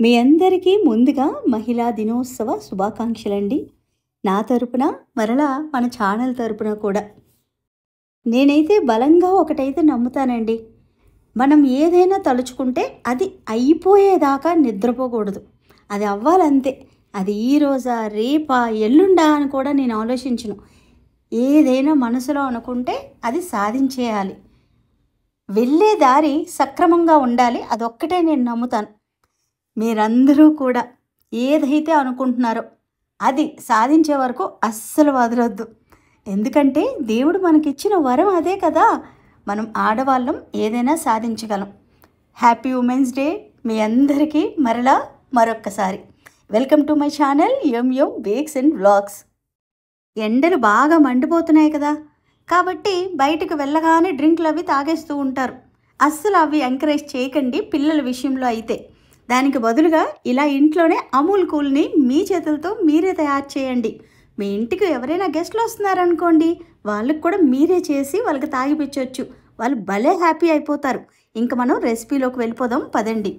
మీ అందరికీ ముందుగా మహిళా దినోత్సవ శుభాకాంక్షలండి. నా తరపున మరలా మన ఛానల్ తరపున కూడా నేనైతే బలంగా ఒకటైతే నమ్ముతానండి. మనం ఏదైనా తలుచుకుంటే అది అయిపోయేదాకా నిద్రపోకూడదు. అది అవ్వాలంతే. అది ఈ రోజా, రేపా, ఎల్లుండా అని కూడా నేను ఆలోచించను. ఏదైనా మనసులో అనుకుంటే అది సాధించేయాలి. వెళ్ళే దారి సక్రమంగా ఉండాలి. అదొక్కటే నేను నమ్ముతాను. మీరందరూ కూడా ఏదైతే అనుకుంటున్నారో అది సాధించే వరకు అస్సలు వదలొద్దు. ఎందుకంటే దేవుడు మనకిచ్చిన వరం అదే కదా. మనం ఆడవాళ్ళం ఏదైనా సాధించగలం. హ్యాపీ ఉమెన్స్ డే మీ అందరికీ మరలా మరొక్కసారి. Welcome to my channel MM bakes and vlogs. ఎండలు బాగా మండిపోతున్నాయి కదా, కాబట్టి బయటకు వెళ్ళగానే డ్రింక్లు అవి తాగేస్తూ ఉంటారు. అస్సలు అవి ఎంకరేజ్ చేయకండి పిల్లల విషయంలో అయితే. దానికి బదులుగా ఇలా ఇంట్లోనే అమూల్ కూల్ని మీ చేతులతో మీరే తయారు చేయండి. మీ ఇంటికి ఎవరైనా గెస్ట్లు వస్తున్నారనుకోండి, వాళ్ళకి కూడా మీరే చేసి వాళ్ళకి తాగిపించవచ్చు. వాళ్ళు భలే హ్యాపీ అయిపోతారు. ఇంక మనం రెసిపీలోకి వెళ్ళిపోదాం పదండి.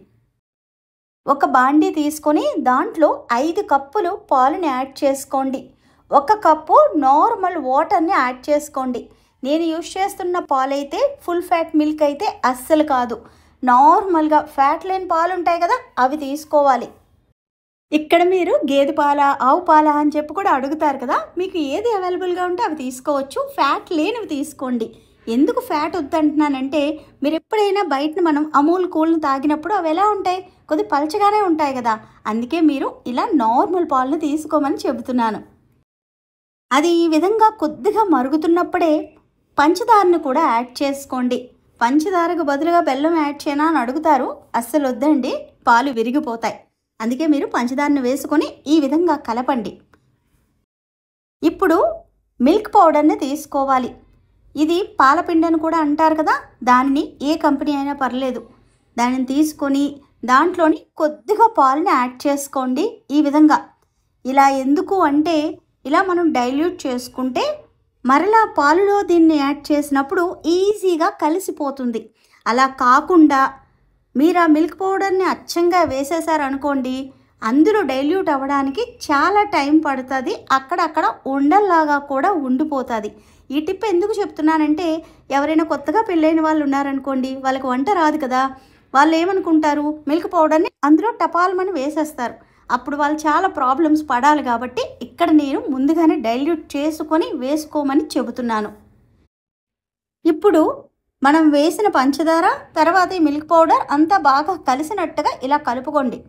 ఒక బాండీ తీసుకొని దాంట్లో 5 కప్పులు పాలుని యాడ్ చేసుకోండి. 1 కప్పు నార్మల్ వాటర్ని యాడ్ చేసుకోండి. నేను యూజ్ చేస్తున్న పాలైతే ఫుల్ ఫ్యాట్ మిల్క్ అయితే అస్సలు కాదు. నార్మల్గా ఫ్యాట్ లేని పాలు ఉంటాయి కదా, అవి తీసుకోవాలి. ఇక్కడ మీరు గేదె పాల, ఆవు పాల అని చెప్పి కూడా అడుగుతారు కదా. మీకు ఏది అవైలబుల్గా ఉంటే అవి తీసుకోవచ్చు. ఫ్యాట్ లేనివి తీసుకోండి. ఎందుకు ఫ్యాట్ వద్దంటున్నానంటే, మీరు ఎప్పుడైనా బయటను మనం అమూల్ కూల్ని తాగినప్పుడు అవి ఎలా ఉంటాయి, కొద్దిగా పలచగానే ఉంటాయి కదా. అందుకే మీరు ఇలా నార్మల్ పాలను తీసుకోమని చెబుతున్నాను. అది ఈ విధంగా కొద్దిగా మరుగుతున్నప్పుడే పంచదారను కూడా యాడ్ చేసుకోండి. పంచదారకు బదులుగా బెల్లం యాడ్ చేయనా అని అడుగుతారు. అస్సలు వద్దండి, పాలు విరిగిపోతాయి. అందుకే మీరు పంచదారను వేసుకొని ఈ విధంగా కలపండి. ఇప్పుడు మిల్క్ పౌడర్ని తీసుకోవాలి. ఇది పాలపిండి అని కూడా అంటారు కదా, దానిని ఏ కంపెనీ అయినా పర్లేదు. దానిని తీసుకొని దాంట్లోని కొద్దిగా పాలని యాడ్ చేసుకోండి. ఈ విధంగా ఇలా ఎందుకు అంటే, ఇలా మనం డైల్యూట్ చేసుకుంటే మరలా పాలులో దీన్ని యాడ్ చేసినప్పుడు ఈజీగా కలిసిపోతుంది. అలా కాకుండా మీరు ఆ మిల్క్ పౌడర్ని అచ్చంగా వేసేసారనుకోండి, అందులో డైల్యూట్ అవ్వడానికి చాలా టైం పడుతుంది. అక్కడక్కడ ఉండల్లాగా కూడా ఉండిపోతుంది. ఈ టిప్ ఎందుకు చెప్తున్నానంటే, ఎవరైనా కొత్తగా పెళ్ళైన వాళ్ళు ఉన్నారనుకోండి, వాళ్ళకి వంట రాదు కదా. వాళ్ళు ఏమనుకుంటారు, మిల్క్ పౌడర్ని అందులో టపాల్మని వేసేస్తారు. అప్పుడు వాళ్ళు చాలా ప్రాబ్లమ్స్ పడాలి. కాబట్టి ఇక్కడ నేను ముందుగానే డైల్యూట్ చేసుకొని వేసుకోమని చెబుతున్నాను. ఇప్పుడు మనం వేసిన పంచదార తర్వాత ఈ మిల్క్ పౌడర్ అంతా బాగా కలిసినట్టుగా ఇలా కలుపుకోండి.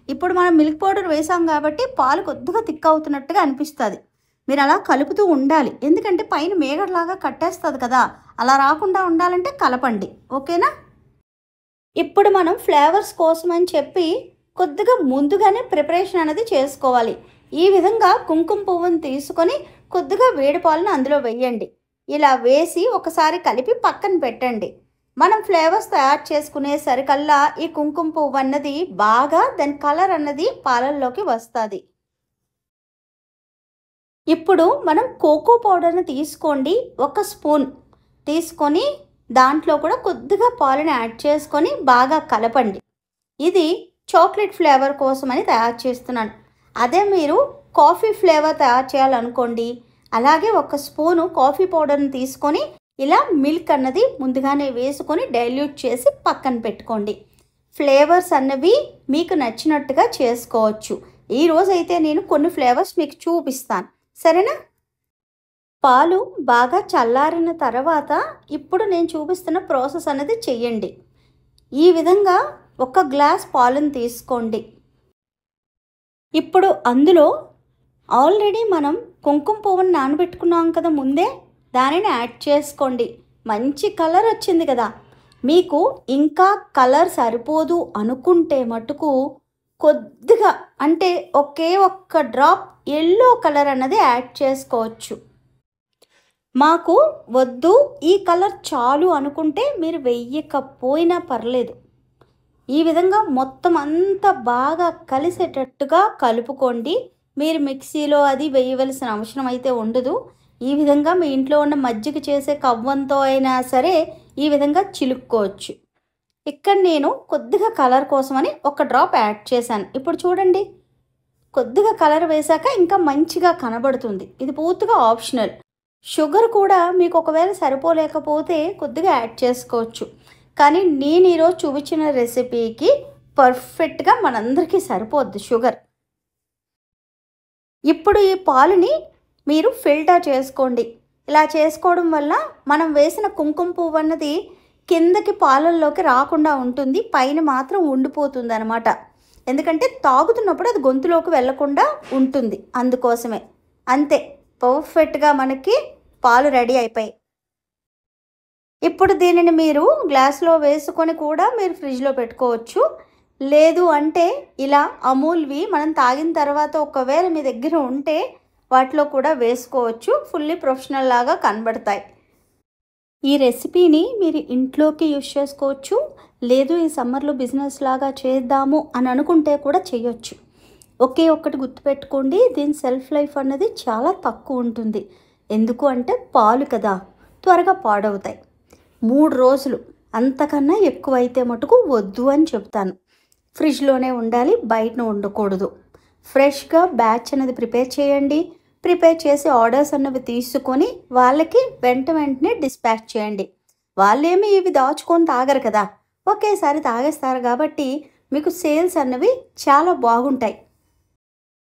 ఇప్పుడు మనం మిల్క్ పౌడర్ వేసాం కాబట్టి పాలు కొద్దిగా థిక్ అవుతున్నట్టుగా అనిపిస్తుంది. మీరు అలా కలుపుతూ ఉండాలి. ఎందుకంటే పైన మేగడలాగా కట్టేస్తుంది కదా, అలా రాకుండా ఉండాలంటే కలపండి. ఓకేనా? ఇప్పుడు మనం ఫ్లేవర్స్ కోసం అని చెప్పి కొద్దిగా ముందుగానే ప్రిపరేషన్ అనేది చేసుకోవాలి. ఈ విధంగా కుంకుమ పువ్వును తీసుకొని కొద్దిగా వేడి పాలను అందులో వేయండి. ఇలా వేసి ఒకసారి కలిపి పక్కన పెట్టండి. మనం ఫ్లేవర్స్ తయారు చేసుకునే సరికల్లా ఈ కుంకుమ పువ్వు అన్నది బాగా దాని కలర్ అన్నది పాలల్లోకి వస్తుంది. ఇప్పుడు మనం కోకో పౌడర్ని తీసుకోండి. 1 స్పూన్ తీసుకొని దాంట్లో కూడా కొద్దిగా పాలను యాడ్ చేసుకొని బాగా కలపండి. ఇది చాక్లెట్ ఫ్లేవర్ కోసమని తయారు చేస్తున్నాను. అదే మీరు కాఫీ ఫ్లేవర్ తయారు చేయాలనుకోండి, అలాగే 1 స్పూను కాఫీ పౌడర్ని తీసుకొని ఇలా మిల్క్ అన్నది ముందుగానే వేసుకొని డైల్యూట్ చేసి పక్కన పెట్టుకోండి. ఫ్లేవర్స్ అన్నవి మీకు నచ్చినట్టుగా చేసుకోవచ్చు. ఈరోజైతే నేను కొన్ని ఫ్లేవర్స్ మీకు చూపిస్తాను, సరేనా? పాలు బాగా చల్లారిన తర్వాత ఇప్పుడు నేను చూపిస్తున్న ప్రాసెస్ అనేది చెయ్యండి. ఈ విధంగా 1 గ్లాస్ పాలను తీసుకోండి. ఇప్పుడు అందులో ఆల్రెడీ మనం కుంకుమ పువ్వును నానబెట్టుకున్నాం కదా ముందే, దానిని యాడ్ చేసుకోండి. మంచి కలర్ వచ్చింది కదా. మీకు ఇంకా కలర్ సరిపోదు అనుకుంటే మటుకు కొద్దిగా అంటే ఒకే 1 డ్రాప్ ఎల్లో కలర్ అన్నది యాడ్ చేసుకోవచ్చు. మాకు వద్దు, ఈ కలర్ చాలు అనుకుంటే మీరు వేయకపోయినా పర్లేదు. ఈ విధంగా మొత్తం అంతా బాగా కలిసేటట్టుగా కలుపుకోండి. మీరు మిక్సీలో అది వేయవలసిన అవసరం అయితే ఉండదు. ఈ విధంగా మీ ఇంట్లో ఉన్న మజ్జిగ చేసే కవ్వంతో అయినా సరే ఈ విధంగా చిలుక్కోవచ్చు. ఇక్కడ నేను కొద్దిగా కలర్ కోసమని ఒక డ్రాప్ యాడ్ చేశాను. ఇప్పుడు చూడండి, కొద్దిగా కలర్ వేశాక ఇంకా మంచిగా కనబడుతుంది. ఇది పూర్తిగా ఆప్షనల్. షుగర్ కూడా మీకు ఒకవేళ సరిపోలేకపోతే కొద్దిగా యాడ్ చేసుకోవచ్చు. కానీ నేను ఈరోజు చూపించిన రెసిపీకి పర్ఫెక్ట్గా మనందరికీ సరిపోద్ది షుగర్. ఇప్పుడు ఈ పాలుని మీరు ఫిల్టర్ చేసుకోండి. ఇలా చేసుకోవడం వల్ల మనం వేసిన కుంకుమ పువ్వు అన్నది కిందకి పాలల్లోకి రాకుండా ఉంటుంది, పైన మాత్రం ఉండిపోతుంది అనమాట. ఎందుకంటే తాగుతున్నప్పుడు అది గొంతులోకి వెళ్లకుండా ఉంటుంది, అందుకోసమే. అంతే, పర్ఫెక్ట్గా మనకి పాలు రెడీ అయిపోయాయి. ఇప్పుడు దీనిని మీరు గ్లాస్లో వేసుకొని కూడా మీరు ఫ్రిడ్జ్లో పెట్టుకోవచ్చు. లేదు అంటే ఇలా అమూల్వి మనం తాగిన తర్వాత ఒకవేళ మీ దగ్గర ఉంటే వాటిలో కూడా వేసుకోవచ్చు. ఫుల్లీ ప్రొఫెషనల్ లాగా కనబడతాయి. ఈ రెసిపీని మీరు ఇంట్లోకి యూజ్ చేసుకోవచ్చు. లేదు ఈ సమ్మర్లో బిజినెస్ లాగా చేద్దాము అని అనుకుంటే కూడా చేయొచ్చు. ఒకే ఒక్కటి గుర్తుపెట్టుకోండి, దీని సెల్ఫ్ లైఫ్ అన్నది చాలా తక్కువ ఉంటుంది. ఎందుకు అంటే పాలు కదా, త్వరగా పాడవుతాయి. 3 రోజులు అంతకన్నా ఎక్కువైతే మటుకు వద్దు అని చెప్తాను. ఫ్రిడ్జ్లోనే ఉండాలి, బయట ఉండకూడదు. ఫ్రెష్గా బ్యాచ్ అనేది ప్రిపేర్ చేయండి. ప్రిపేర్ చేసి ఆర్డర్స్ అన్నవి తీసుకొని వాళ్ళకి వెంటనే డిస్పాచ్ చేయండి. వాళ్ళేమి ఇవి దాచుకొని తాగరు కదా, ఒకేసారి తాగేస్తారు. కాబట్టి మీకు సేల్స్ అన్నవి చాలా బాగుంటాయి.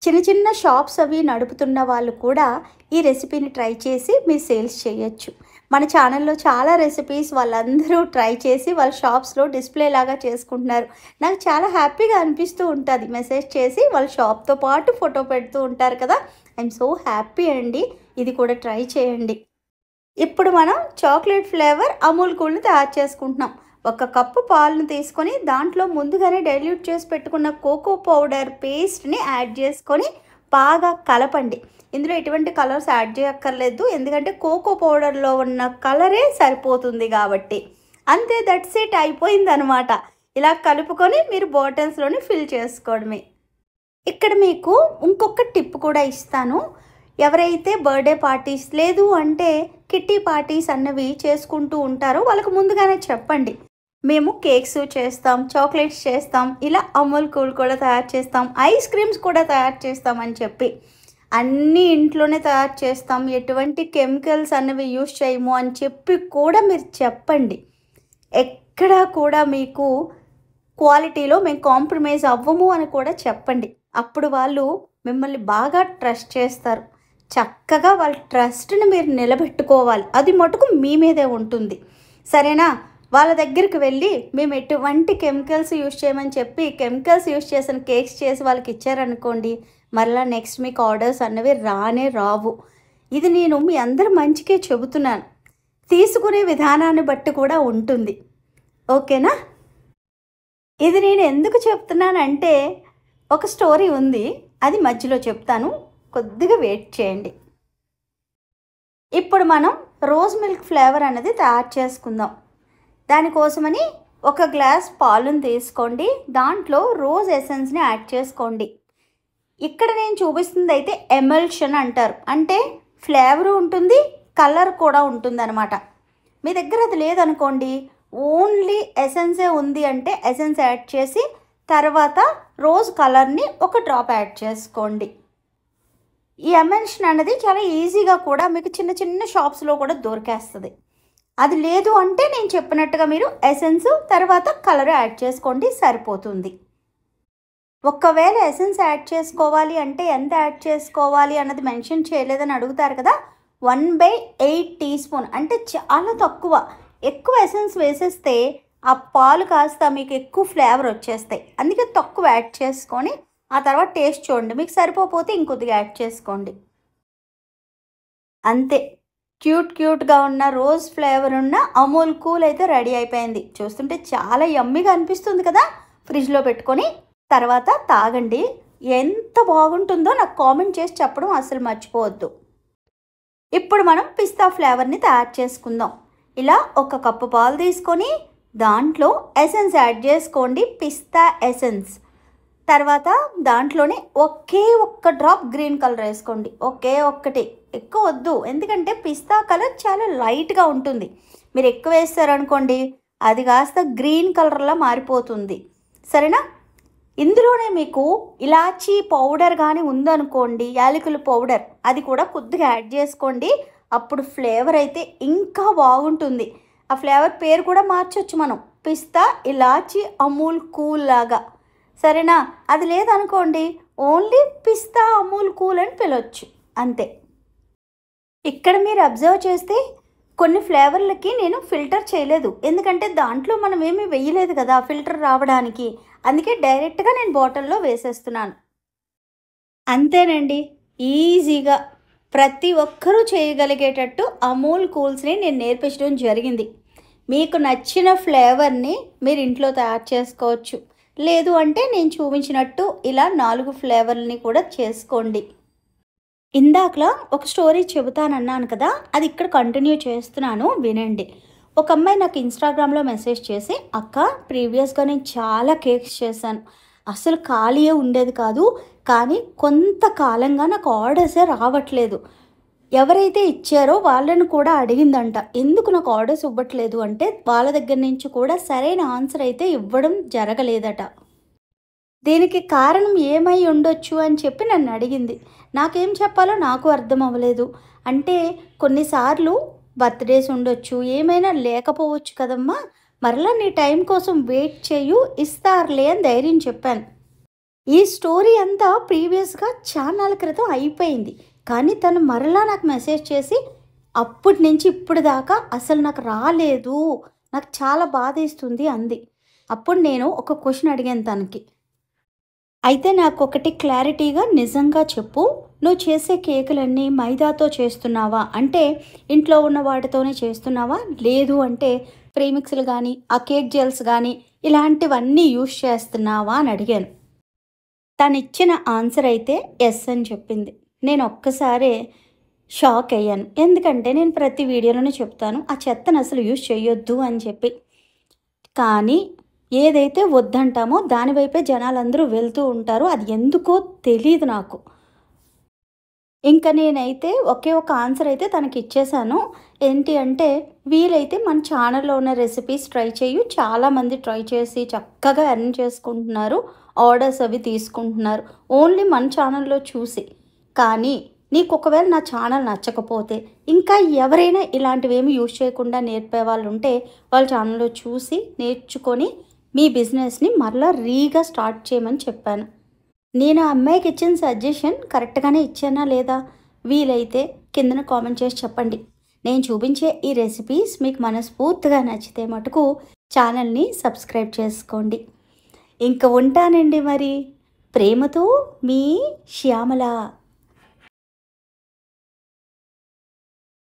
చిన్న చిన్న షాప్స్ అవి నడుపుతున్న వాళ్ళు కూడా ఈ రెసిపీని ట్రై చేసి మీరు సేల్స్ చేయొచ్చు. మన ఛానల్లో చాలా రెసిపీస్ వాళ్ళందరూ ట్రై చేసి వాళ్ళ షాప్స్లో డిస్ప్లే లాగా చేసుకుంటున్నారు. నాకు చాలా హ్యాపీగా అనిపిస్తూ ఉంటుంది. మెసేజ్ చేసి వాళ్ళ షాప్తో పాటు ఫోటో పెడుతూ ఉంటారు కదా, ఐఎమ్ సో హ్యాపీ అండి. ఇది కూడా ట్రై చేయండి. ఇప్పుడు మనం చాక్లెట్ ఫ్లేవర్ అమూల్ కూల్ని తయారు చేసుకుంటున్నాం. 1 కప్పు పాలను తీసుకొని దాంట్లో ముందుగానే డైల్యూట్ చేసి పెట్టుకున్న కోకో పౌడర్ పేస్ట్ని యాడ్ చేసుకొని బాగా కలపండి. ఇందులో ఎటువంటి కలర్స్ యాడ్ చేయక్కర్లేదు, ఎందుకంటే కోకో పౌడర్లో ఉన్న కలరే సరిపోతుంది కాబట్టి. అంతే, దట్స్ ఇట్, అయిపోయిందనమాట. ఇలా కలుపుకొని మీరు బాటిల్స్లోని ఫిల్ చేసుకోవడమే. ఇక్కడ మీకు ఇంకొక టిప్ కూడా ఇస్తాను. ఎవరైతే బర్త్డే పార్టీస్ లేదు అంటే కిట్టి పార్టీస్ అన్నవి చేసుకుంటూ ఉంటారో వాళ్ళకు ముందుగానే చెప్పండి, మేము కేక్స్ చేస్తాం, చాక్లెట్స్ చేస్తాం, ఇలా అమూల్ కూల్ కూడా తయారు చేస్తాం, ఐస్ క్రీమ్స్ కూడా తయారు చేస్తామని చెప్పి. అన్నీ ఇంట్లోనే తయారు చేస్తాం, ఎటువంటి కెమికల్స్ అన్నవి యూజ్ చేయము అని చెప్పి కూడా మీరు చెప్పండి. ఎక్కడా కూడా మీకు క్వాలిటీలో మేము కాంప్రమైజ్ అవ్వము అని కూడా చెప్పండి. అప్పుడు వాళ్ళు మిమ్మల్ని బాగా ట్రస్ట్ చేస్తారు. చక్కగా వాళ్ళ ట్రస్ట్ని మీరు నిలబెట్టుకోవాలి. అది మటుకు మీ మీదే ఉంటుంది, సరేనా? వాళ్ళ దగ్గరికి వెళ్ళి మేము ఎటువంటి కెమికల్స్ యూజ్ చేయమని చెప్పి కెమికల్స్ యూజ్ చేసిన కేక్స్ చేసి వాళ్ళకి ఇచ్చారనుకోండి, మరలా నెక్స్ట్ మీకు ఆర్డర్స్ అన్నవి రానే రావు. ఇది నేను మీ అందరి మంచికే చెబుతున్నాను. తీసుకునే విధానాన్ని బట్టి కూడా ఉంటుంది, ఓకేనా? ఇది నేను ఎందుకు చెప్తున్నానంటే ఒక స్టోరీ ఉంది, అది మధ్యలో చెప్తాను, కొద్దిగా వెయిట్ చేయండి. ఇప్పుడు మనం రోజ్ మిల్క్ ఫ్లేవర్ అనేది తయారు చేసుకుందాం. దానికోసమని 1 గ్లాస్ పాలుని తీసుకోండి, దాంట్లో రోజ్ ఎసెన్స్ని యాడ్ చేసుకోండి. ఇక్కడ నేను చూపిస్తుంది అయితే ఎమల్షన్ అంటారు, అంటే ఫ్లేవర్ ఉంటుంది, కలర్ కూడా ఉంటుంది అనమాట. మీ దగ్గర అది లేదనుకోండి, ఓన్లీ ఎసెన్సే ఉంది అంటే ఎసెన్స్ యాడ్ చేసి తర్వాత రోజ్ కలర్ని 1 డ్రాప్ యాడ్ చేసుకోండి. ఈ ఎమల్షన్ అనేది చాలా ఈజీగా కూడా మీకు చిన్న చిన్న షాప్స్లో కూడా దొరికేస్తుంది. అది లేదు అంటే నేను చెప్పినట్టుగా మీరు ఎసెన్స్ తర్వాత కలర్ యాడ్ చేసుకోండి, సరిపోతుంది. ఒకవేళ ఎసెన్స్ యాడ్ చేసుకోవాలి అంటే ఎంత యాడ్ చేసుకోవాలి అన్నది మెన్షన్ చేయలేదని అడుగుతారు కదా, 1/8 టీ స్పూన్ అంటే చాలా తక్కువ. ఎక్కువ ఎసెన్స్ వేసేస్తే ఆ పాలు కాస్త మీకు ఎక్కువ ఫ్లేవర్ వచ్చేస్తాయి. అందుకే తక్కువ యాడ్ చేసుకొని ఆ తర్వాత టేస్ట్ చూడండి, మీకు సరిపోతే ఇంకొద్దిగా యాడ్ చేసుకోండి. అంతే, క్యూట్గా ఉన్న రోజ్ ఫ్లేవర్ ఉన్న అమూల్ కూల్ అయితే రెడీ అయిపోయింది. చూస్తుంటే చాలా యమ్మీగా అనిపిస్తుంది కదా. ఫ్రిడ్జ్లో పెట్టుకొని తర్వాత తాగండి, ఎంత బాగుంటుందో నాకు కామెంట్ చేసి చెప్పడం అసలు మర్చిపోవద్దు. ఇప్పుడు మనం పిస్తా ఫ్లేవర్ని తయారు చేసుకుందాం. ఇలా 1 కప్పు పాలు తీసుకొని దాంట్లో ఎసెన్స్ యాడ్ చేసుకోండి, పిస్తా ఎసెన్స్. తర్వాత దాంట్లోనే ఒకే 1 డ్రాప్ గ్రీన్ కలర్ వేసుకోండి, ఒకే ఒక్కటి, ఎక్కువ వద్దు. ఎందుకంటే పిస్తా కలర్ చాలా లైట్గా ఉంటుంది. మీరు ఎక్కువ వేస్తారనుకోండి అది కాస్త గ్రీన్ కలర్లా మారిపోతుంది. సరేనా? ఇందులోనే మీకు ఇలాచీ పౌడర్ కానీ ఉందనుకోండి, యాలకుల పౌడర్, అది కూడా కొద్దిగా యాడ్ చేసుకోండి. అప్పుడు ఫ్లేవర్ అయితే ఇంకా బాగుంటుంది. ఆ ఫ్లేవర్ పేరు కూడా మార్చొచ్చు మనం, పిస్తా ఇలాచీ అమూల్ కూల్ లాగా. సరేనా? అది లేదనుకోండి, ఓన్లీ పిస్తా అమూల్ కూల్ అని పిలవచ్చు, అంతే. ఇక్కడ మీరు అబ్జర్వ్ చేస్తే కొన్ని ఫ్లేవర్లకి నేను ఫిల్టర్ చేయలేదు, ఎందుకంటే దాంట్లో మనం ఏమీ వేయలేదు కదా ఫిల్టర్ రావడానికి. అందుకే డైరెక్ట్గా నేను బాటిల్లో వేసేస్తున్నాను. అంతేనండి, ఈజీగా ప్రతి ఒక్కరూ చేయగలిగేటట్టు అమూల్ కూల్స్ని నేను నేర్పించడం జరిగింది. మీకు నచ్చిన ఫ్లేవర్ని మీరు ఇంట్లో తయారు చేసుకోవచ్చు. లేదు అంటే నేను చూపించినట్టు ఇలా 4 ఫ్లేవర్లని కూడా చేసుకోండి. ఇందాకలా ఒక స్టోరీ చెబుతానన్నాను కదా, అది ఇక్కడ కంటిన్యూ చేస్తున్నాను, వినండి. ఒక అమ్మాయి నాకు ఇన్స్టాగ్రామ్లో మెసేజ్ చేసి, అక్క ప్రీవియస్గా నేను చాలా కేక్స్ చేశాను, అసలు ఖాళీయే ఉండేది కాదు, కానీ కొంతకాలంగా నాకు ఆర్డర్సే రావట్లేదు. ఎవరైతే ఇచ్చారో వాళ్ళని కూడా అడిగిందంట, ఎందుకు నాకు ఆర్డర్స్ ఇవ్వట్లేదు అంటే వాళ్ళ దగ్గర నుంచి కూడా సరైన ఆన్సర్ అయితే ఇవ్వడం జరగలేదట. దీనికి కారణం ఏమై ఉండొచ్చు అని చెప్పి నన్ను అడిగింది. నాకేం చెప్పాలో నాకు అర్థం అవ్వలేదు. అంటే కొన్నిసార్లు బర్త్డేస్ ఉండొచ్చు, ఏమైనా లేకపోవచ్చు కదమ్మా, మరలా నీ టైం కోసం వెయిట్ చేయు, ఇస్తారులే అని ధైర్యం చెప్పాను. ఈ స్టోరీ అంతా ప్రీవియస్గా చాన్నాళ్ళ క్రితం అయిపోయింది. కానీ తను మరలా నాకు మెసేజ్ చేసి, అప్పటి నుంచి ఇప్పుడు దాకా అసలు నాకు రాలేదు, నాకు చాలా బాధేస్తుంది అంది. అప్పుడు నేను ఒక క్వశ్చన్ అడిగాను తనకి. అయితే నాకు ఒకటి క్లారిటీగా నిజంగా చెప్పు, నువ్వు చేసే కేకులన్నీ మైదాతో చేస్తున్నావా, అంటే ఇంట్లో ఉన్న వాటితోనే చేస్తున్నావా, లేదు అంటే ప్రీమిక్స్లు కానీ ఆ కేక్ జెల్స్ కానీ ఇలాంటివన్నీ యూస్ చేస్తున్నావా అని అడిగాను. తను ఇచ్చిన ఆన్సర్ అయితే ఎస్ అని చెప్పింది. నేను ఒక్కసారే షాక్ అయ్యాను, ఎందుకంటే నేను ప్రతి వీడియోలోనే చెప్తాను ఆ చెత్తను అసలు యూస్ చేయొద్దు అని చెప్పి. కానీ ఏదైతే వద్దంటామో దానివైపే జనాలందరూ వెళ్తూ ఉంటారు, అది ఎందుకో తెలియదు నాకు. ఇంకా నేనైతే ఒకే ఒక ఆన్సర్ అయితే తనకి ఇచ్చేసాను. ఏంటి అంటే, వీలైతే మన ఛానల్లో ఉన్న రెసిపీస్ ట్రై చేయు, చాలామంది ట్రై చేసి చక్కగా ఎర్న్ చేసుకుంటున్నారు, ఆర్డర్స్ అవి తీసుకుంటున్నారు, ఓన్లీ మన ఛానల్లో చూసి. కానీ నీకు ఒకవేళ నా ఛానల్ నచ్చకపోతే, ఇంకా ఎవరైనా ఇలాంటివేమి యూజ్ చేయకుండా నేర్పే వాళ్ళు ఉంటే వాళ్ళ ఛానల్లో చూసి నేర్చుకొని మీ బిజినెస్ని మరలా రీగా స్టార్ట్ చేయమని చెప్పాను. నేను ఆ అమ్మాయికి ఇచ్చిన సజెషన్ కరెక్ట్గానే ఇచ్చానా లేదా, వీలైతే కిందన కామెంట్ చేసి చెప్పండి. నేను చూపించే ఈ రెసిపీస్ మీకు మనస్ఫూర్తిగా నచ్చితే మటుకు ఛానల్ని సబ్స్క్రైబ్ చేసుకోండి. ఇంకా ఉంటానండి మరి. ప్రేమతో మీ శ్యామల.